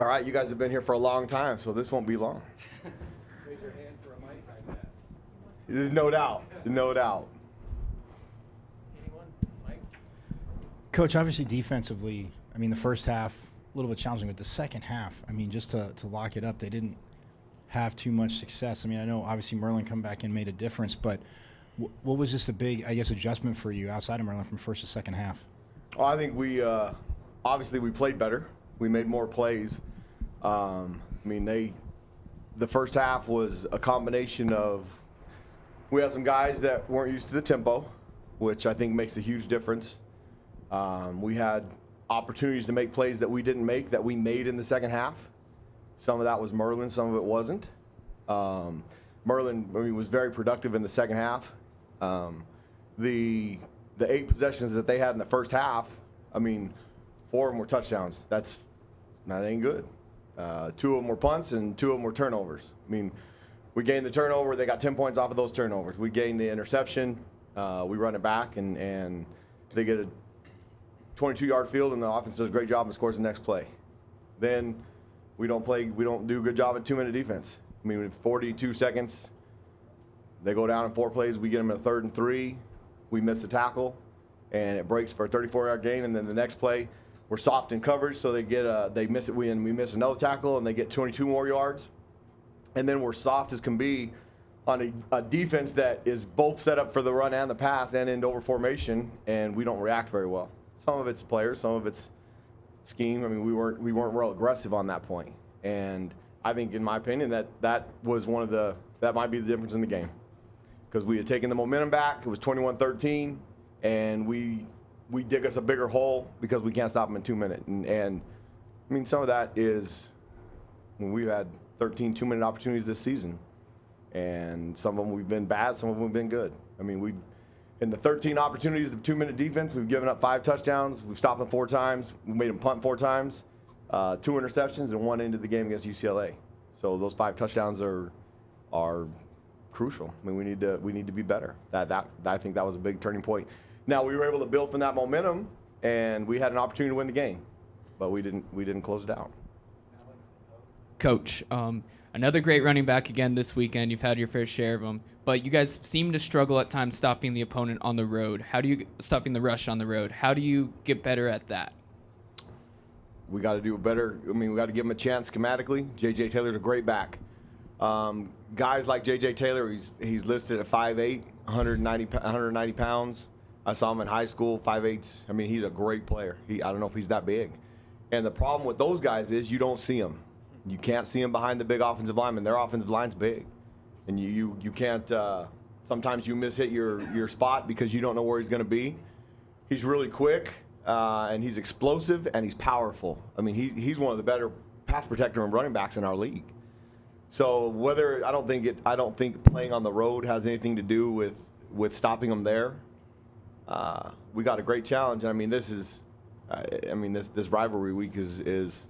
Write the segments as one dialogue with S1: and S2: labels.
S1: All right, you guys have been here for a long time, so this won't be long.
S2: Raise your hand for a mic like that.
S1: No doubt, no doubt.
S2: Anyone? Mike?
S3: Coach, obviously defensively, I mean, the first half, a little bit challenging, but the second half, I mean, just to lock it up, they didn't have too much success. I mean, I know obviously Merlin come back and made a difference, but what was just a big, I guess, adjustment for you outside of Merlin from first to second half?
S1: Well, I think we obviously we played better. We made more plays. I mean, the first half was a combination of, we had some guys that weren't used to the tempo, which I think makes a huge difference. We had opportunities to make plays that we didn't make that we made in the second half. Some of that was Merlin, some of it wasn't. Merlin, I mean, was very productive in the second half. The 8 possessions that they had in the first half, I mean, 4 of them were touchdowns. That ain't good. 2 of them were punts and 2 of them were turnovers. I mean, we gained the turnover. They got 10 points off of those turnovers. We gained the interception. We run it back, and they get a 22-yard field, and the offense does a great job and scores the next play. Then we don't do a good job at 2-minute defense. I mean, with 42 seconds, they go down in 4 plays. We get them in a 3rd and 3. We miss the tackle, and it breaks for a 34-yard gain. And then the next play, we're soft in coverage, so they miss it. We miss another tackle, and they get 22 more yards. And then we're soft as can be on a defense that is both set up for the run and the pass and in over formation, and we don't react very well. Some of it's players, some of it's scheme. I mean, we weren't real aggressive on that point. And I think, in my opinion, that was that might be the difference in the game. Because we had taken the momentum back. It was 21-13, and we dig us a bigger hole because we can't stop them in 2 minutes. And I mean, some of that is when we've had 13 2-minute opportunities this season. And some of them we've been bad, some of them we've been good. I mean, in the 13 opportunities of 2-minute defense, we've given up 5 touchdowns. We've stopped them 4 times. We made them punt 4 times, 2 interceptions, and 1 into the game against UCLA. So those 5 touchdowns are crucial. I mean, we need to be better. I think that was a big turning point. Now, we were able to build from that momentum, and we had an opportunity to win the game, but we didn't close it out.
S4: Coach, another great running back again this weekend. You've had your fair share of them, but you guys seem to struggle at times stopping the opponent on the road. Stopping the rush on the road? How do you get better at that?
S1: We got to do better. I mean, we got to give him a chance schematically. J.J. Taylor's a great back. Guys like J.J. Taylor, he's listed at 5'8", 190 pounds. I saw him in high school, 5'8". I mean, he's a great player. I don't know if he's that big. And the problem with those guys is you don't see them. You can't see them behind the big offensive lineman. Their offensive line's big. And you can't sometimes you mishit your spot because you don't know where he's going to be. He's really quick, and he's explosive, and he's powerful. I mean, he's one of the better pass protector and running backs in our league. So I don't think playing on the road has anything to do with stopping them there. We got a great challenge. And I mean, this rivalry week is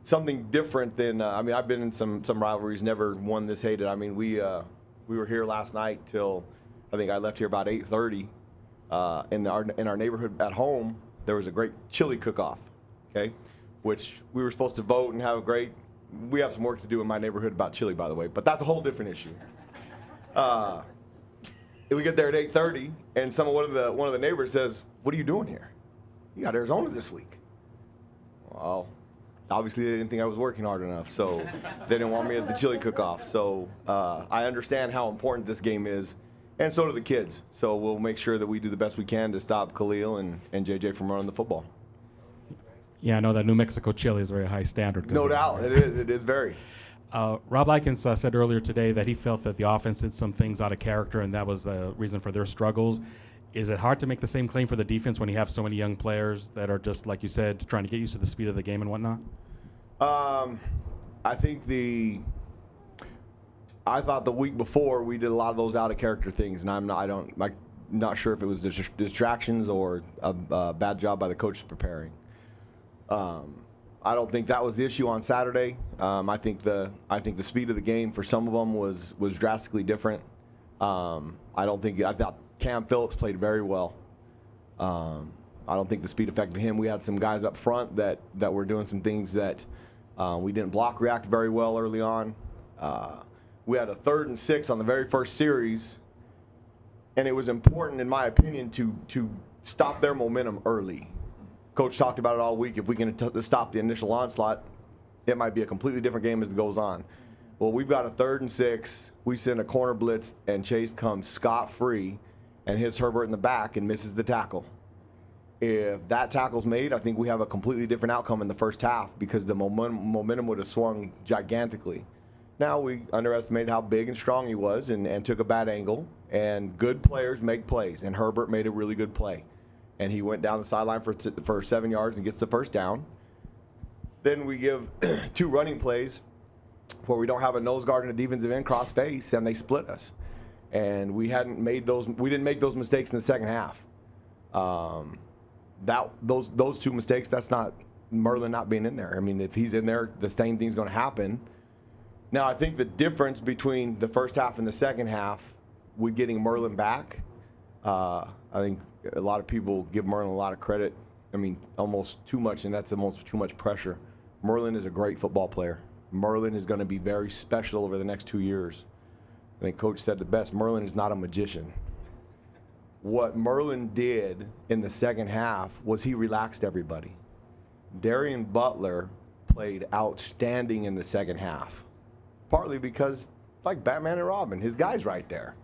S1: something different than I've been in some rivalries, never one this hated. I mean, we were here last night till I think I left here about 8:30. In our neighborhood at home, there was a great chili cook-off, okay, which we were supposed to vote and have a great. We have some work to do in my neighborhood about chili, by the way, but that's a whole different issue. We get there at 8:30, and one of the neighbors says, "What are you doing here? You got Arizona this week." Well, obviously they didn't think I was working hard enough, so they didn't want me at the chili cook-off. So I understand how important this game is, and so do the kids. So we'll make sure that we do the best we can to stop Khalil and JJ from running the football.
S5: Yeah, I know that New Mexico chili is a very high standard.
S1: No doubt, right? It is very.
S5: Rob Likens said earlier today that he felt that the offense did some things out of character, and that was the reason for their struggles. Is it hard to make the same claim for the defense when you have so many young players that are just, like you said, trying to get used to the speed of the game and whatnot?
S1: I think I thought the week before we did a lot of those out of character things, and I'm not sure if it was distractions or a bad job by the coaches preparing. I don't think that was the issue on Saturday. I think the speed of the game for some of them was drastically different. I thought Cam Phillips played very well. I don't think the speed affected him. We had some guys up front that were doing some things that We didn't block react very well early on. We had a 3rd and 6 on the very first series, and it was important, in my opinion, to stop their momentum early. Coach talked about it all week. If we can stop the initial onslaught, it might be a completely different game as it goes on. Well, we've got a 3rd and 6. We send a corner blitz, and Chase comes scot-free and hits Herbert in the back and misses the tackle. If that tackle's made, I think we have a completely different outcome in the first half because the momentum would have swung gigantically. Now, we underestimated how big and strong he was and took a bad angle. And good players make plays, and Herbert made a really good play. And he went down the sideline for 7 yards and gets the first down. Then we give 2 running plays where we don't have a nose guard and a defensive end cross face, and they split us. And we didn't make those mistakes in the second half. Those 2 mistakes, that's not Merlin not being in there. I mean, if he's in there, the same thing's going to happen. Now, I think the difference between the first half and the second half, with getting Merlin back, I think a lot of people give Merlin a lot of credit. I mean, almost too much, and that's almost too much pressure. Merlin is a great football player. Merlin is going to be very special over the next 2 years. I think Coach said the best, Merlin is not a magician. What Merlin did in the second half was he relaxed everybody. Darian Butler played outstanding in the second half, partly because, like Batman and Robin, his guy's right there.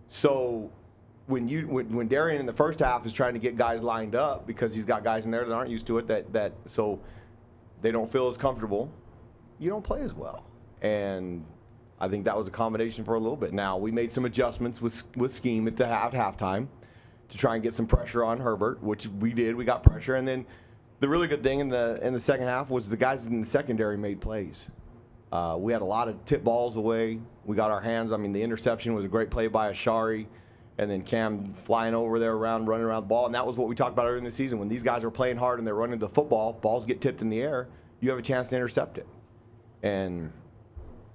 S1: So when Darian in the first half is trying to get guys lined up because he's got guys in there that aren't used to it, so they don't feel as comfortable, you don't play as well. And I think that was a combination for a little bit. Now, we made some adjustments with scheme at halftime to try and get some pressure on Herbert, which we did. We got pressure. And then the really good thing in the second half was the guys in the secondary made plays. We had a lot of tip balls away. We got our hands. I mean, the interception was a great play by Ashari. And then Cam flying over there running around the ball. And that was what we talked about earlier in the season. When these guys are playing hard and they're running the football, balls get tipped in the air, you have a chance to intercept it. And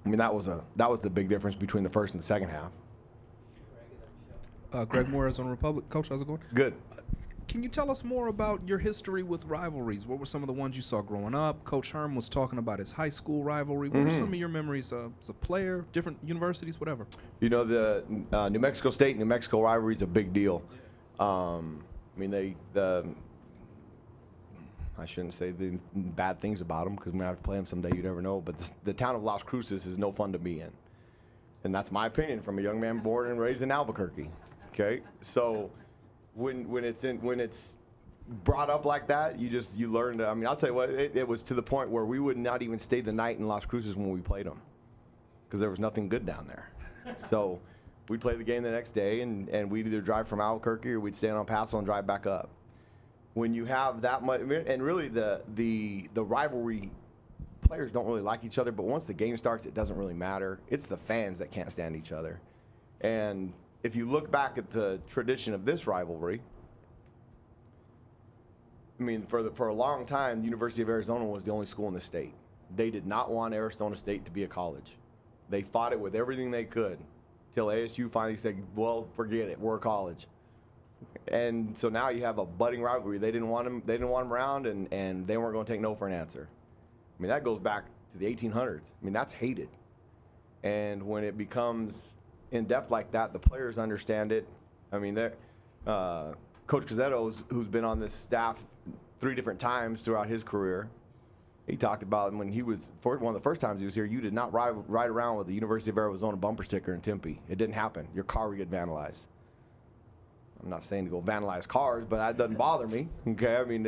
S1: I mean, that was the big difference between the first and the second half.
S6: Greg Moore, Arizona Republic. Coach, how's it going?
S1: Good.
S6: Can you tell us more about your history with rivalries? What were some of the ones you saw growing up? Coach Herm was talking about his high school rivalry. What were some of your memories as a player, different universities, whatever?
S1: You know, the New Mexico State, New Mexico rivalry is a big deal. I mean, I shouldn't say the bad things about them because we might have to play them someday. You never know. But the town of Las Cruces is no fun to be in. And that's my opinion from a young man born and raised in Albuquerque. Okay? So when it's brought up like that, you learn to, I mean, I'll tell you what, it was to the point where we would not even stay the night in Las Cruces when we played them because there was nothing good down there. So we'd play the game the next day, and we'd either drive from Albuquerque or we'd stay on Paso and drive back up. When you have that much, and really the rivalry, players don't really like each other, but once the game starts, it doesn't really matter. It's the fans that can't stand each other. And if you look back at the tradition of this rivalry, I mean, for a long time, the University of Arizona was the only school in the state. They did not want Arizona State to be a college. They fought it with everything they could till ASU finally said, well, forget it, we're a college. And so now you have a budding rivalry. They didn't want them around, and they weren't going to take no for an answer. I mean, that goes back to the 1800s. I mean, that's hated. And when it becomes in depth like that, the players understand it. I mean, Coach Cazzetto, who's been on this staff 3 different times throughout his career, he talked about when he was one of the first times he was here, you did not ride around with the University of Arizona bumper sticker in Tempe. It didn't happen. Your car would get vandalized. I'm not saying to go vandalize cars, but that doesn't bother me. Okay, I mean,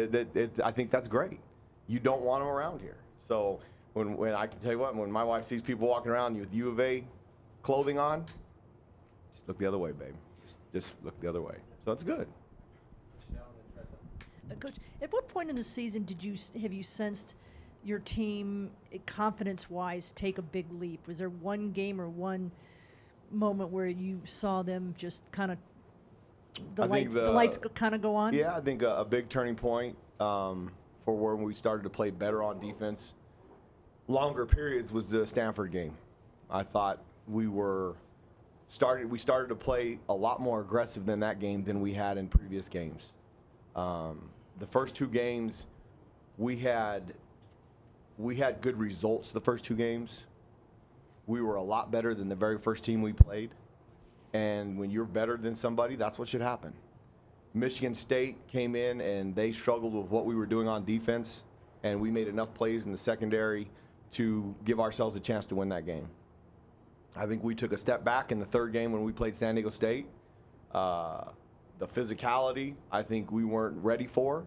S1: I think that's great. You don't want them around here. So when I can tell you what, when my wife sees people walking around with U of A clothing on, just look the other way, babe. Just look the other way. So that's good.
S7: Coach, at what point in the season have you sensed your team, confidence-wise, take a big leap? Was there one game or one moment where you saw them just kind of the lights kind of go on?
S1: Yeah, I think a big turning point for when we started to play better on defense, longer periods, was the Stanford game. I thought we started to play a lot more aggressive than that game than we had in previous games. The first 2 games, we had we had good results the first 2 games. We were a lot better than the very first team we played. And when you're better than somebody, that's what should happen. Michigan State came in and they struggled with what we were doing on defense, and we made enough plays in the secondary to give ourselves a chance to win that game. I think we took a step back in the 3rd game when we played San Diego State. The physicality, I think we weren't ready for.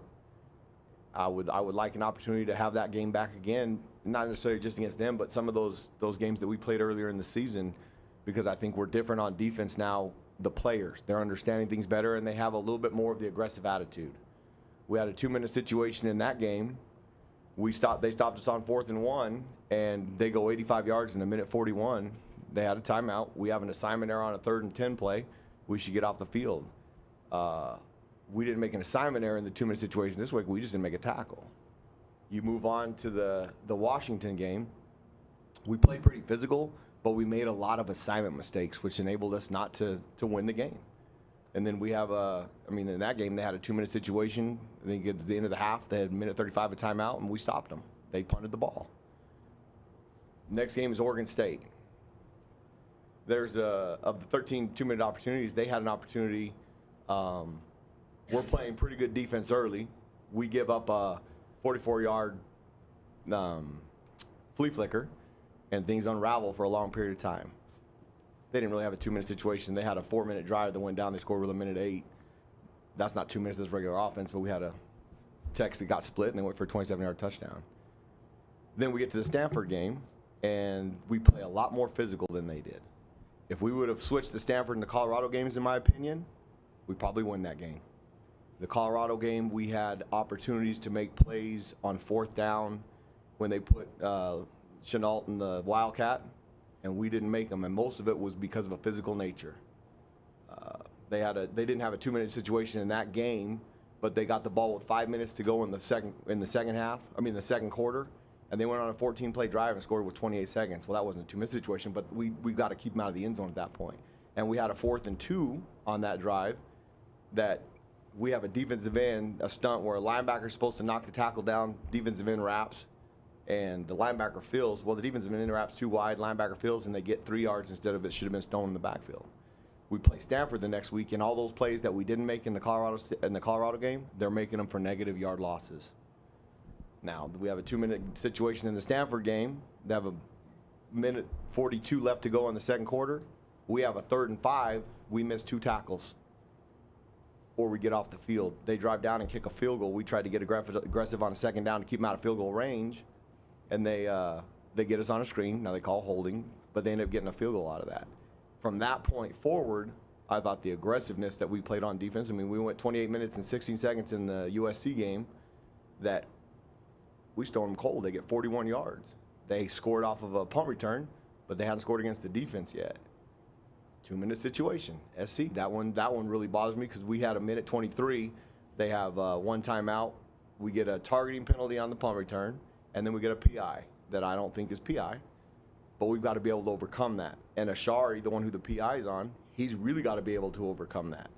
S1: I would like an opportunity to have that game back again, not necessarily just against them, but some of those games that we played earlier in the season, because I think we're different on defense now. The players, they're understanding things better, and they have a little bit more of the aggressive attitude. We had a 2-minute situation in that game. They stopped us on 4th and 1, and they go 85 yards in a minute 41. They had a timeout. We have an assignment error on a 3rd and 10 play. We should get off the field. We didn't make an assignment error in the 2-minute situation this week. We just didn't make a tackle. You move on to the Washington game. We played pretty physical, but we made a lot of assignment mistakes, which enabled us not to win the game. And then we have in that game, they had a 2-minute situation. I think at the end of the half, they had minute 35 of timeout, and we stopped them. They punted the ball. Next game is Oregon State. There's of the 13 2-minute opportunities, they had an opportunity. We're playing pretty good defense early. We give up a 44-yard flea flicker, and things unravel for a long period of time. They didn't really have a 2-minute situation. They had a 4-minute drive that went down. They scored with a minute 8. That's not 2 minutes as regular offense, but we had a text that got split, and they went for a 27-yard touchdown. Then we get to the Stanford game, and we play a lot more physical than they did. If we would have switched the Stanford and the Colorado games, in my opinion, we probably win that game. The Colorado game, we had opportunities to make plays on 4th down when they put Chenault in the Wildcat, and we didn't make them, and most of it was because of a physical nature. They didn't have a 2-minute situation in that game, but they got the ball with 5 minutes to go in the second quarter, and they went on a 14-play drive and scored with 28 seconds. Well, that wasn't a 2-minute situation, but we got to keep them out of the end zone at that point. And we had a 4th and 2 on that drive that we have a defensive end, a stunt where a linebacker is supposed to knock the tackle down, defensive end wraps, and the linebacker feels. Well, the defensive end wraps too wide, linebacker feels, and they get 3 yards instead of it should have been Stone in the backfield. We play Stanford the next week, and all those plays that we didn't make in the Colorado game, they're making them for negative yard losses. Now, we have a 2-minute situation in the Stanford game. They have a minute 42 left to go in the second quarter. We have a 3rd and 5. We miss 2 tackles, or we get off the field. They drive down and kick a field goal. We tried to get aggressive on a 2nd down to keep them out of field goal range, and they get us on a screen. Now they call holding, but they end up getting a field goal out of that. From that point forward, I thought the aggressiveness that we played on defense, we went 28 minutes and 16 seconds in the USC game that we stone them cold. They get 41 yards. They scored off of a punt return, but they hadn't scored against the defense yet. 2-minute situation. SC, that one really bothers me because we had a minute 23. They have 1 timeout. We get a targeting penalty on the punt return, and then we get a PI that I don't think is PI, but we've got to be able to overcome that. And Ashari, the one who the PI is on, he's really got to be able to overcome that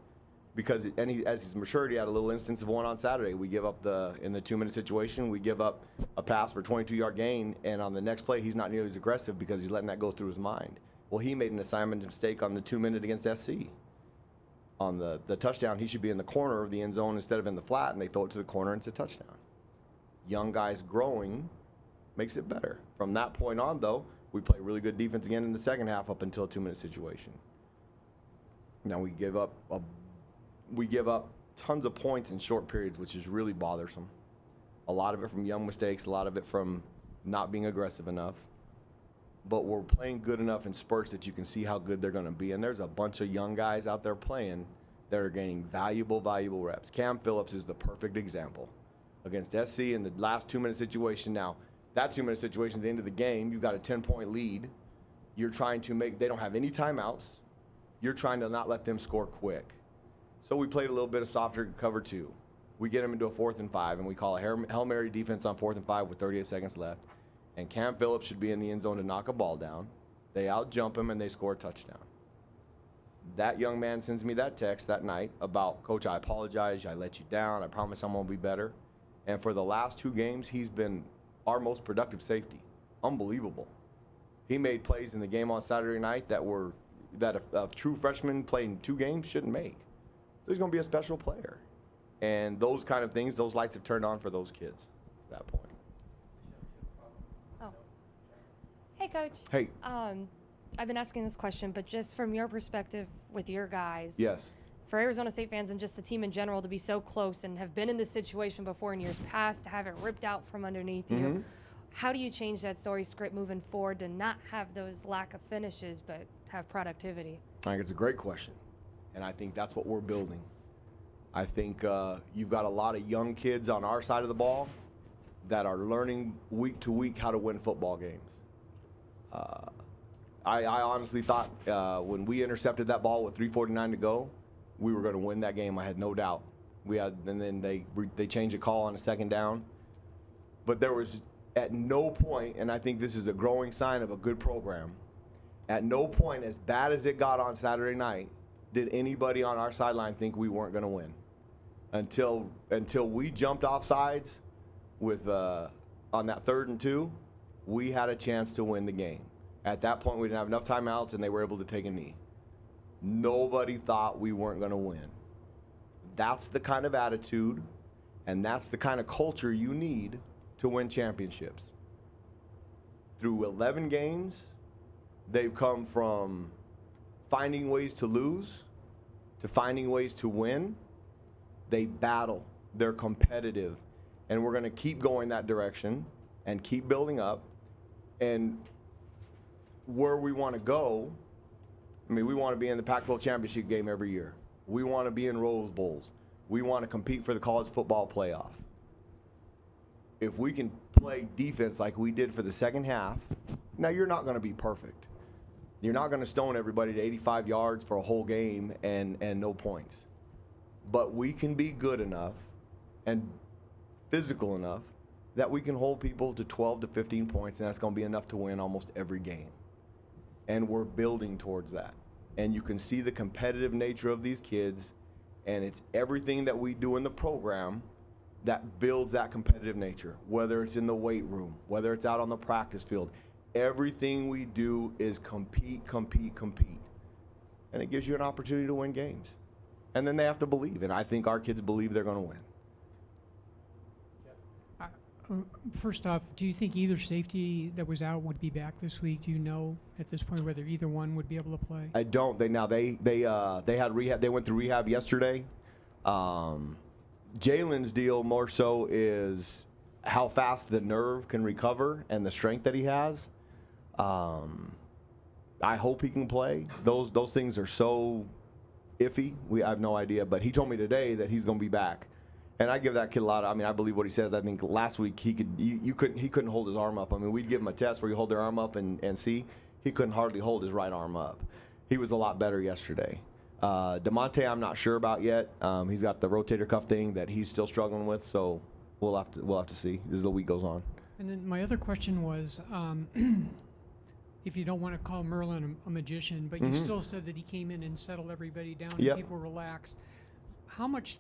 S1: because as his maturity, had a little instance of one on Saturday. We give up in the 2-minute situation, we give up a pass for 22-yard gain, and on the next play, he's not nearly as aggressive because he's letting that go through his mind. Well, he made an assignment mistake on the 2-minute against SC. On the touchdown, he should be in the corner of the end zone instead of in the flat, and they throw it to the corner, and it's a touchdown. Young guys growing makes it better. From that point on, though, we play really good defense again in the second half up until a 2-minute situation. Now we give up tons of points in short periods, which is really bothersome. A lot of it from young mistakes, a lot of it from not being aggressive enough. But we're playing good enough in spurts that you can see how good they're going to be. And there's a bunch of young guys out there playing that are getting valuable reps. Cam Phillips is the perfect example. Against SC in the last 2-minute situation. Now, that 2-minute situation at the end of the game, you've got a 10-point lead. You're trying to they don't have any timeouts. You're trying to not let them score quick. So we played a little bit of softer cover 2. We get them into a 4th and 5, and we call a Hail Mary defense on 4th and 5 with 38 seconds left. And Cam Phillips should be in the end zone to knock a ball down. They out-jump him, and they score a touchdown. That young man sends me that text that night about, Coach, I apologize. I let you down. I promise I'm going to be better. And for the last 2 games, he's been our most productive safety. Unbelievable. He made plays in the game on Saturday night that a true freshman playing 2 games shouldn't make. So he's going to be a special player. And those kind of things, those lights have turned on for those kids at that point.
S8: Oh. Hey, Coach.
S1: Hey.
S8: I've been asking this question, but just from your perspective with your guys.
S1: Yes.
S8: For Arizona State fans and just the team in general to be so close and have been in this situation before in years past, to have it ripped out from underneath you, how do you change that story script moving forward to not have those lack of finishes but have productivity?
S1: I think it's a great question, and I think that's what we're building. I think you've got a lot of young kids on our side of the ball that are learning week to week how to win football games. I honestly thought when we intercepted that ball with 3:49 to go, we were going to win that game. I had no doubt. And then they changed a call on a 2nd down. But there was at no point, and I think this is a growing sign of a good program, at no point, as bad as it got on Saturday night, did anybody on our sideline think we weren't going to win. Until we jumped off sides with on that 3rd and 2, we had a chance to win the game. At that point, we didn't have enough timeouts, and they were able to take a knee. Nobody thought we weren't going to win. That's the kind of attitude, and that's the kind of culture you need to win championships. Through 11 games, they've come from finding ways to lose to finding ways to win. They battle. They're competitive. And we're going to keep going that direction and keep building up. And where we want to go, I mean, we want to be in the Pac-12 championship game every year. We want to be in Rose Bowls. We want to compete for the college football playoff. If we can play defense like we did for the second half, now you're not going to be perfect. You're not going to stone everybody to 85 yards for a whole game and no points. But we can be good enough and physical enough that we can hold people to 12 to 15 points, and that's going to be enough to win almost every game. And we're building towards that. And you can see the competitive nature of these kids, and it's everything that we do in the program that builds that competitive nature, whether it's in the weight room, whether it's out on the practice field. Everything we do is compete, compete, compete. And it gives you an opportunity to win games. And then they have to believe, and I think our kids believe they're going to win.
S9: First off, do you think either safety that was out would be back this week? Do you know at this point whether either one would be able to play?
S1: I don't. They had rehab. They went through rehab yesterday. Jalen's deal more so is how fast the nerve can recover and the strength that he has. I hope he can play. Those things are so iffy. I have no idea. But he told me today that he's going to be back. And I give that kid a lot. I mean, I believe what he says. I think last week he couldn't hold his arm up. I mean, we'd give him a test where you hold their arm up and see. He couldn't hardly hold his right arm up. He was a lot better yesterday. DeMonte, I'm not sure about yet. He's got the rotator cuff thing that he's still struggling with. So we'll have to see as the week goes on.
S9: And then my other question was, if you don't want to call Merlin a magician, but you still said that he came in and settled everybody down and people relaxed. How much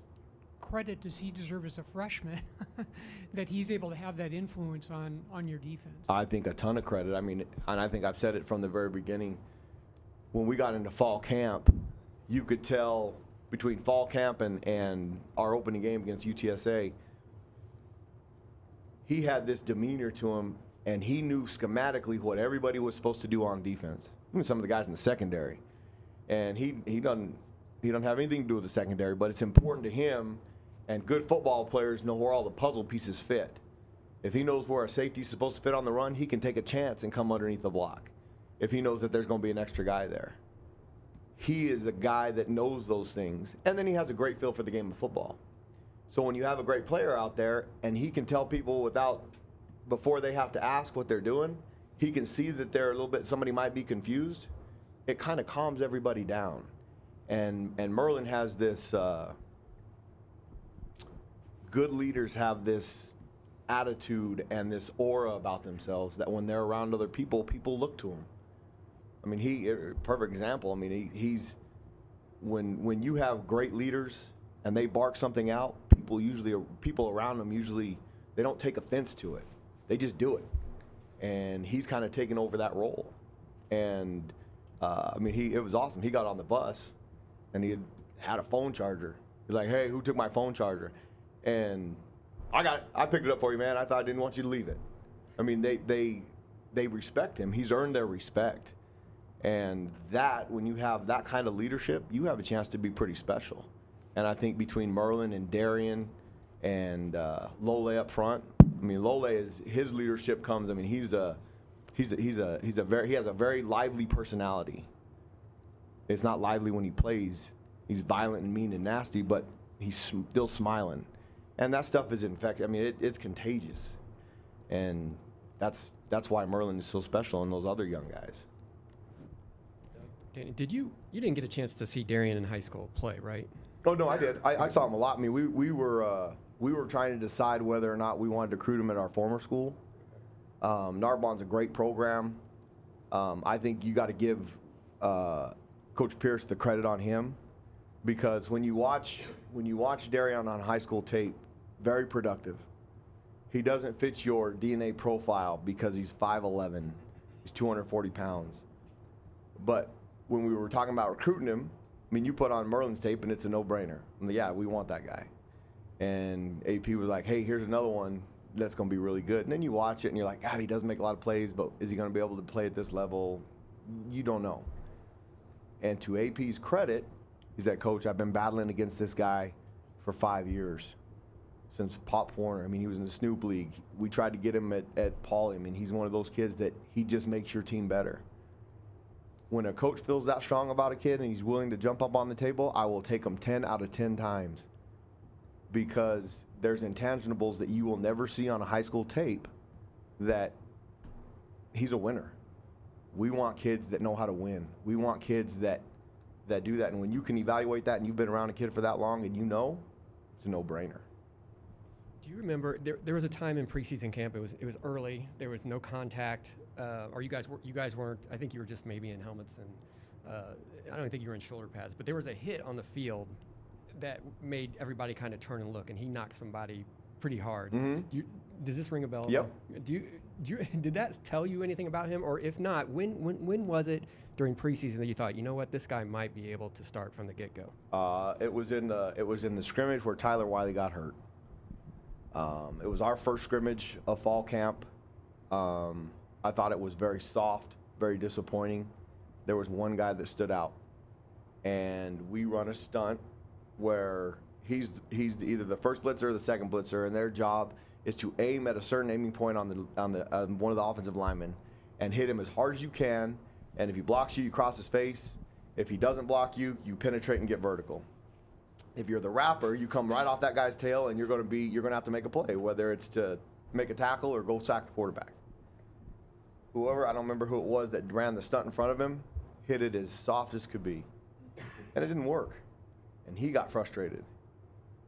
S9: credit does he deserve as a freshman that he's able to have that influence on your defense?
S1: I think a ton of credit. I mean, and I think I've said it from the very beginning. When we got into fall camp, you could tell between fall camp and our opening game against UTSA, he had this demeanor to him, and he knew schematically what everybody was supposed to do on defense. Even some of the guys in the secondary. And he doesn't have anything to do with the secondary, but it's important to him. And good football players know where all the puzzle pieces fit. If he knows where a safety's supposed to fit on the run, he can take a chance and come underneath the block. If he knows that there's going to be an extra guy there. He is the guy that knows those things. And then he has a great feel for the game of football. So when you have a great player out there and he can tell people before they have to ask what they're doing, he can see that they're a little bit, somebody might be confused. It kind of calms everybody down. And Merlin has this, good leaders have this attitude and this aura about themselves that when they're around other people, people look to them. I mean, perfect example. I mean, he's when you have great leaders and they bark something out, people around them usually, they don't take offense to it. They just do it. And he's kind of taken over that role. And, I mean, it was awesome. He got on the bus, and he had a phone charger. He's like, hey, who took my phone charger? And I picked it up for you, man. I thought I didn't want you to leave it. I mean, they respect him. He's earned their respect. And that, when you have that kind of leadership, you have a chance to be pretty special. And I think between Merlin and Darian and Lole up front, I mean, Lole his leadership comes. I mean, he has a very lively personality. It's not lively when he plays. He's violent and mean and nasty, but he's still smiling. And that stuff is infectious. I mean, it's contagious. And that's why Merlin is so special and those other young guys.
S10: Danny, you didn't get a chance to see Darian in high school play, right?
S1: Oh no, I did. I saw him a lot. I mean, we were trying to decide whether or not we wanted to recruit him at our former school. Narbonne's a great program. I think you got to give Coach Pierce the credit on him, because when you watch Darian on high school tape, very productive. He doesn't fit your DNA profile because he's 5'11", he's 240 pounds. But when we were talking about recruiting him, I mean, you put on Merlin's tape and it's a no-brainer. I'm like, yeah, we want that guy. And AP was like, hey, here's another one that's going to be really good. And then you watch it and you're like, God, he doesn't make a lot of plays, but is he going to be able to play at this level? You don't know. And to AP's credit, he's like, Coach, I've been battling against this guy for 5 years, since Pop Warner. I mean, he was in the Snoop League. We tried to get him at Pauley. I mean, he's one of those kids that he just makes your team better. When a coach feels that strong about a kid and he's willing to jump up on the table, I will take him 10 out of 10 times, because there's intangibles that you will never see on a high school tape that he's a winner. We want kids that know how to win. We want kids that do that. And when you can evaluate that and you've been around a kid for that long and you know, it's a no-brainer.
S10: Do you remember there was a time in preseason camp? It was early. There was no contact. Or you guys weren't. I think you were just maybe in helmets, and I don't think you were in shoulder pads. But there was a hit on the field that made everybody kind of turn and look, and he knocked somebody pretty hard.
S1: Mm-hmm.
S10: Does this ring a bell?
S1: Yep.
S10: Did that tell you anything about him, or if not, when was it during preseason that you thought, you know what, this guy might be able to start from the get-go?
S1: It was in the scrimmage where Tyler Wiley got hurt. It was our first scrimmage of fall camp. I thought it was very soft, very disappointing. There was one guy that stood out, and we run a stunt where he's either the first blitzer or the second blitzer, and their job is to aim at a certain aiming point on one of the offensive linemen and hit him as hard as you can. And if he blocks you, you cross his face. If he doesn't block you, you penetrate and get vertical. If you're the wrapper, you come right off that guy's tail, and you're going to have to make a play, whether it's to make a tackle or go sack the quarterback. Whoever, I don't remember who it was that ran the stunt in front of him, hit it as soft as could be. And it didn't work. And he got frustrated.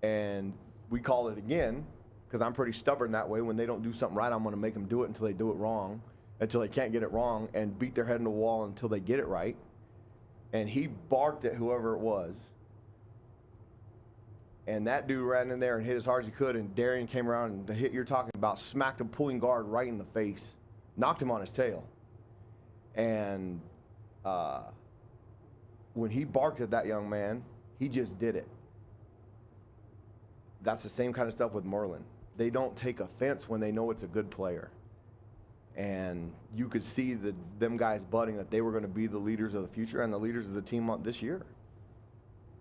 S1: And we called it again, because I'm pretty stubborn that way. When they don't do something right, I'm going to make them do it until they do it wrong, until they can't get it wrong, and beat their head in the wall until they get it right. And he barked at whoever it was. And that dude ran in there and hit as hard as he could, and Darian came around, and the hit you're talking about smacked a pulling guard right in the face, knocked him on his tail. And when he barked at that young man, he just did it. That's the same kind of stuff with Merlin. They don't take offense when they know it's a good player. And you could see them guys budding that they were going to be the leaders of the future and the leaders of the team this year.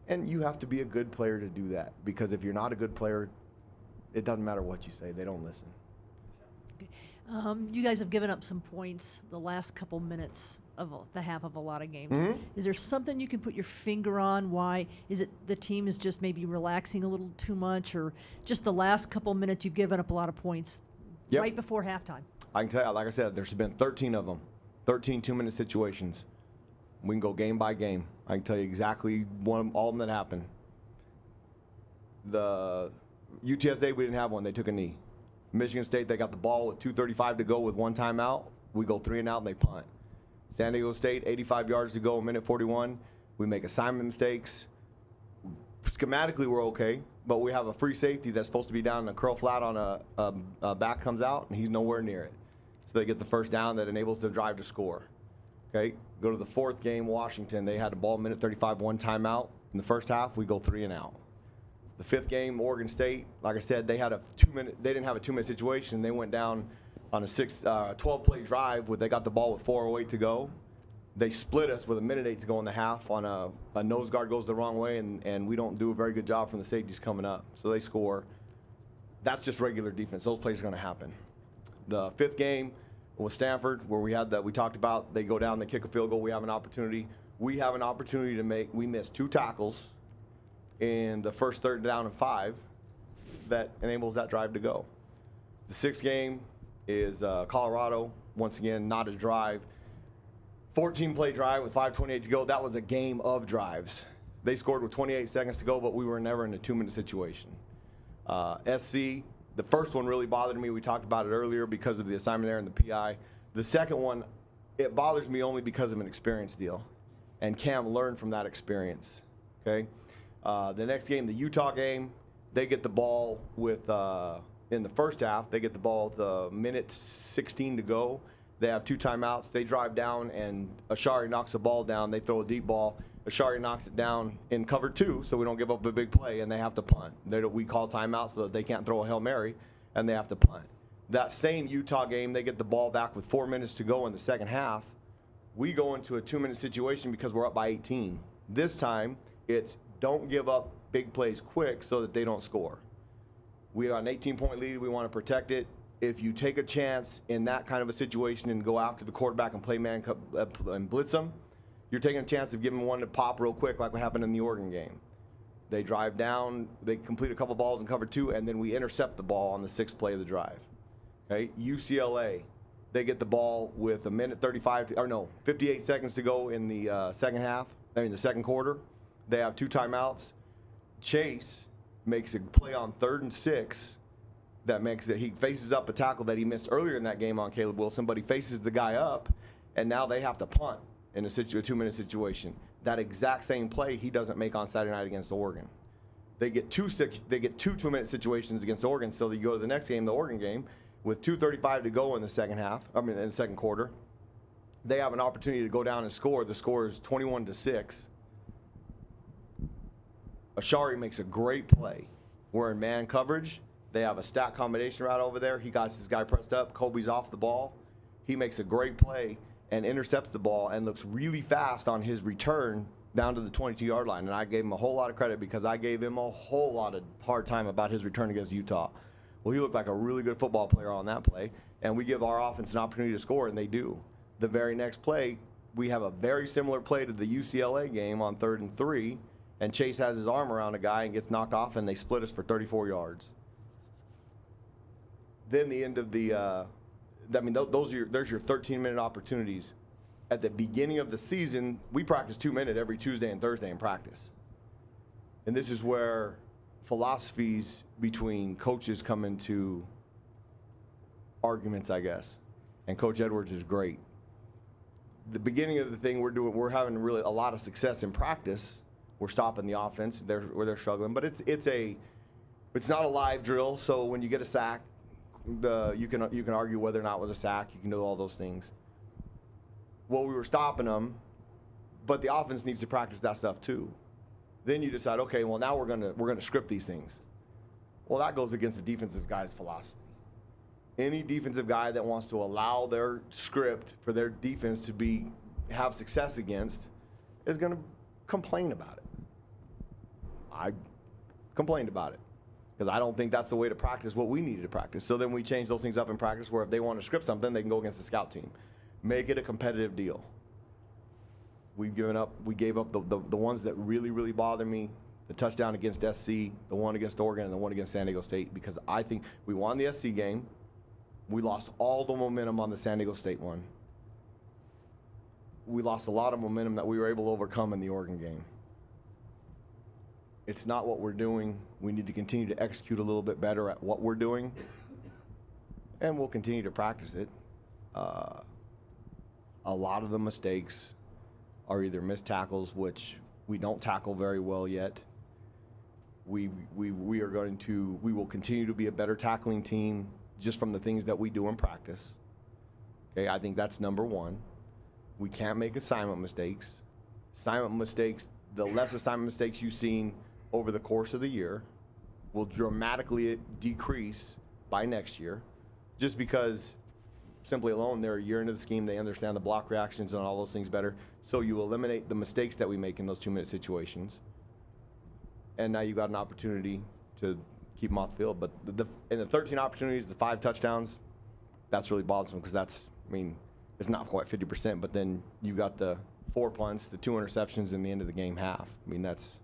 S1: And you have to be a good player to do that, because if you're not a good player, it doesn't matter what you say. They don't listen.
S7: You guys have given up some points the last couple minutes of the half of a lot of games.
S1: Mm-hmm.
S7: Is there something you can put your finger on? Why? Is it the team is just maybe relaxing a little too much, or just the last couple minutes you've given up a lot of points right before halftime?
S1: I can tell you, like I said, there's been 13 of them, 13 two-minute situations. We can go game by game. I can tell you exactly all of them that happened. The UTSA, we didn't have one. They took a knee. Michigan State, they got the ball with 2:35 to go with one timeout. We go 3 and out, and they punt. San Diego State, 85 yards to go, a minute 41. We make assignment mistakes. schematically we're okay, but we have a free safety that's supposed to be down in a curl flat on a back comes out, and he's nowhere near it. So they get the first down that enables the drive to score. Okay, go to the fourth game, Washington. They had the ball minute 35, one timeout. In the first half, we go 3 and out. The fifth game, Oregon State, like I said, they had a 2-minute. They didn't have a 2-minute situation. They went down on a 12-play drive where they got the ball with 4:08 to go. They split us with a minute 8 to go in the half on a nose guard goes the wrong way, and we don't do a very good job from the safeties coming up. So they score. That's just regular defense. Those plays are going to happen. The fifth game with Stanford, where we talked about, they go down, they kick a field goal, we have an opportunity. We have an opportunity we missed 2 tackles in the first third down and 5 that enables that drive to go. The sixth game is Colorado. Once again, not a drive. 14-play drive with 5:28 to go. That was a game of drives. They scored with 28 seconds to go, but we were never in a 2-minute situation. SC, the first one really bothered me. We talked about it earlier because of the assignment error and the PI. The second one, it bothers me only because of an experience deal. And Cam learned from that experience, okay? The next game, the Utah game, they get the ball with, in the first half, they get the ball with a minute 16 to go. They have 2 timeouts. They drive down, and Ashari knocks the ball down. They throw a deep ball. Ashari knocks it down in cover 2, so we don't give up a big play, and they have to punt. We call timeout so that they can't throw a Hail Mary, and they have to punt. That same Utah game, they get the ball back with 4 minutes to go in the second half. We go into a 2-minute situation because we're up by 18. This time, it's don't give up big plays quick so that they don't score. We are an 18-point lead. We want to protect it. If you take a chance in that kind of a situation and go after the quarterback and play man and blitz them, you're taking a chance of giving one to pop real quick like what happened in the Oregon game. They drive down, they complete a couple balls in cover 2, and then we intercept the ball on the 6th play of the drive. Okay, UCLA, they get the ball with a minute 58 seconds to go in the the second quarter. They have 2 timeouts. Chase makes a play on 3rd and 6 that makes it, he faces up a tackle that he missed earlier in that game on Caleb Wilson, but he faces the guy up, and now they have to punt in a 2-minute situation. That exact same play he doesn't make on Saturday night against Oregon. They get 2 2-minute situations against Oregon, so they go to the next game, the Oregon game, with 2:35 to go in the in the second quarter. They have an opportunity to go down and score. The score is 21-6. Ashari makes a great play. We're in man coverage. They have a stack combination route over there. He got his guy pressed up. Kobe's off the ball. He makes a great play and intercepts the ball and looks really fast on his return down to the 22-yard line. And I gave him a whole lot of credit because I gave him a whole lot of hard time about his return against Utah. Well, he looked like a really good football player on that play, and we give our offense an opportunity to score, and they do. The very next play, we have a very similar play to the UCLA game on 3rd and 3, and Chase has his arm around a guy and gets knocked off, and they split us for 34 yards. Then the end of the, there's your 13-minute opportunities. At the beginning of the season, we practice 2-minute every Tuesday and Thursday in practice. And this is where philosophies between coaches come into arguments, I guess. And Coach Edwards is great. The beginning of the thing we're having really a lot of success in practice. We're stopping the offense where they're struggling, but it's not a live drill. So when you get a sack, you can argue whether or not it was a sack. You can do all those things. Well, we were stopping them, but the offense needs to practice that stuff too. Then you decide, okay, well now we're gonna script these things. Well, that goes against the defensive guy's philosophy. Any defensive guy that wants to allow their script for their defense to have success against is gonna complain about it. I complained about it because I don't think that's the way to practice what we needed to practice. So then we changed those things up in practice where if they want to script something, they can go against the scout team. Make it a competitive deal. We gave up the ones that really, really bother me, the touchdown against SC, the one against Oregon, and the one against San Diego State, because I think we won the SC game. We lost all the momentum on the San Diego State one. We lost a lot of momentum that we were able to overcome in the Oregon game. It's not what we're doing. We need to continue to execute a little bit better at what we're doing, and we'll continue to practice it. A lot of the mistakes are either missed tackles, which we don't tackle very well yet, We will continue to be a better tackling team just from the things that we do in practice. Okay, I think that's number one. We can't make assignment mistakes. Assignment mistakes, the less assignment mistakes you've seen over the course of the year will dramatically decrease by next year, just because simply alone they're a year into the scheme, they understand the block reactions and all those things better. So you eliminate the mistakes that we make in those 2-minute situations. And now you got an opportunity to keep them off the field. But in the 13 opportunities, the 5 touchdowns, that's really bothersome because that's, I mean, it's not quite 50%, but then you got the 4 punts, the 2 interceptions in the end of the game half. I mean, that's,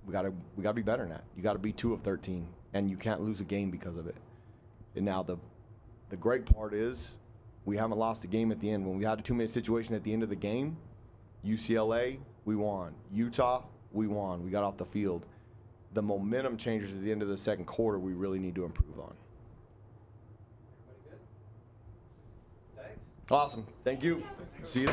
S1: we gotta be better than that. You gotta be 2 of 13, and you can't lose a game because of it. And now the great part is we haven't lost a game at the end. When we had a 2-minute situation at the end of the game, UCLA, we won. Utah, we won. We got off the field. The momentum changers at the end of the second quarter we really need to improve on.
S2: Everybody good? Thanks.
S1: Awesome. Thank you. See you.